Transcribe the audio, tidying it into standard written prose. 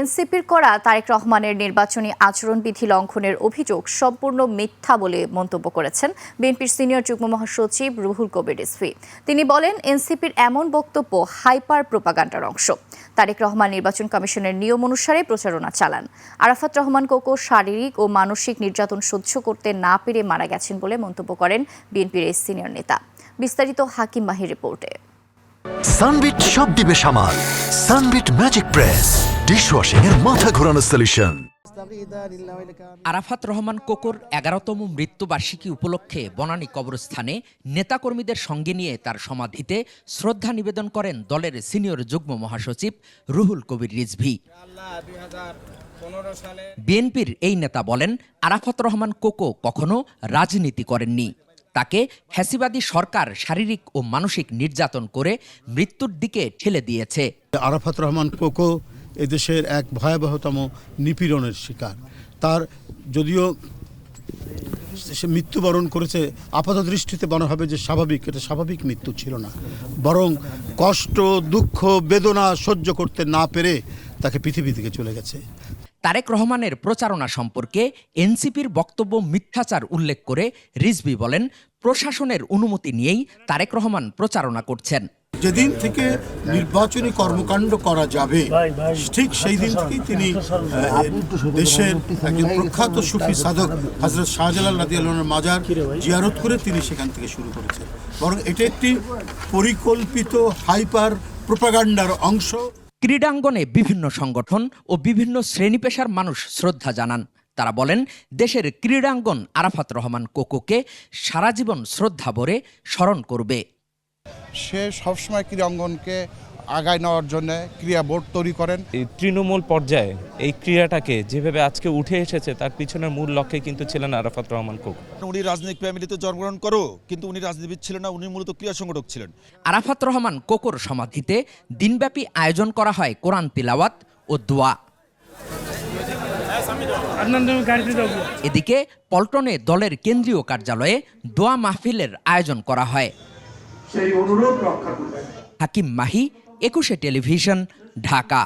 এনসিপির করা তারেক রহমানের নির্বাচনী আচরণবিধি লঙ্ঘনের অভিযোগ সম্পূর্ণ মিথ্যা বলে মন্তব্য করেছেন বিএনপির সিনিয়র যুগ্ম মহাসচিব রুহুল কবির রিজভী। তিনি বলেন, এনসিপির এমন বক্তব্য হাইপার প্রোপাগান্ডার অংশ। তারেক রহমান নির্বাচন কমিশনের নিয়ম অনুসারে প্রচারণা চালান। আরাফাত রহমান কোকো শারীরিক ও মানসিক নির্যাতন সহ্য করতে না পেরে মারা গেছেন বলে মন্তব্য করেন বিএনপির এই সিনিয়র নেতা। বিস্তারিত হাকিম মাহির রিপোর্টে। সানবিট সব দিবে সামাল। সানবিট ম্যাজিক প্রেস ডিশওয়াশিং এর মাথা ঘোরানো সলিউশন। আরাফাত রহমান কোকোর 11তম মৃত্যুবার্ষিকী উপলক্ষে বনানী কবরস্থানে নেতাকর্মীদের সঙ্গে নিয়ে তার সমাধিতে শ্রদ্ধা নিবেদন করেন দলের সিনিয়র যুগ্ম মহাসচিব রুহুল কবির রিজভী। বিএনপির এই নেতা বলেন, আরাফাত রহমান কোকো কখনো রাজনীতি করেননি। তাকে ফ্যাসিবাদী সরকার শারীরিক ও মানসিক নির্যাতন করে মৃত্যুর দিকে ঠেলে দিয়েছে। আরাফাত রহমান কোকো এদেশের এক ভয়াবহতম নিপীড়নের শিকার। তার যদিও সে মৃত্যুবরণ করেছে, আপাত দৃষ্টিতে মনে হবে যে স্বাভাবিক, এটা স্বাভাবিক মৃত্যু ছিল না, বরং কষ্ট, দুঃখ, বেদনা সহ্য করতে না পেরে তাকে পৃথিবী থেকে চলে গেছে। তারেক রহমানের প্রচারণা সম্পর্কে এনসিপির বক্তব্য মিথ্যাচার উল্লেখ করে রিজভী বলেন, প্রশাসনের অনুমতি নিয়েই তারেক রহমান প্রচারণা করছেন। যেদিন থেকে নির্বাচনী কর্মকাণ্ড করা যাবে ঠিক সেই দিন থেকেই তিনি দেশের একজন প্রখ্যাত সুফি সাধক হযরত শাহজালাল রাদিয়াল্লাহু আনহুর মাজার জিয়ারত করে তিনি সেখান থেকে শুরু করেছেন। বরং এটা একটি পরিকল্পিত হাইপার প্রোপাগান্ডার অংশ। ক্রীড়াঙ্গনে বিভিন্ন সংগঠন ও বিভিন্ন শ্রেণী পেশার মানুষ শ্রদ্ধা জানান। তারা বলেন, দেশের ক্রীড়াঙ্গন আরাফাত রহমান কোকোকে সারা জীবন শ্রদ্ধা ভরে স্মরণ করবে। সে সবসময় ক্রীড়াঙ্গনকে আগায় নেওয়ার জন্য ক্রীড়া বোর্ড তৈরি করেন। এই তৃণমূল পর্যায়ে এই ক্রীড়াটাকে যেভাবে আজকে উঠে এসেছে, তার পিছনের মূল লক্ষ্যে কিন্তু ছিলেন আরাফাত রহমান কোকো। উনি রাজনৈতিক ফ্যামিলিতে জন্মগ্রহণ করো, কিন্তু উনি রাজনীতিবিদ ছিলেন না, উনি মূলত ক্রীড়া সংগঠক ছিলেন। আরাফাত রহমান কোকোর সমাধিতে দিনব্যাপী আয়োজন করা হয় কোরআন তিলাওয়াত ও দোয়া। এদিকে পল্টনে দলের কেন্দ্রীয় কার্যালয়ে দোয়া মাহফিলের আয়োজন করা হয়। হাকিম মাহি, 21 টেলিভিশন, ঢাকা।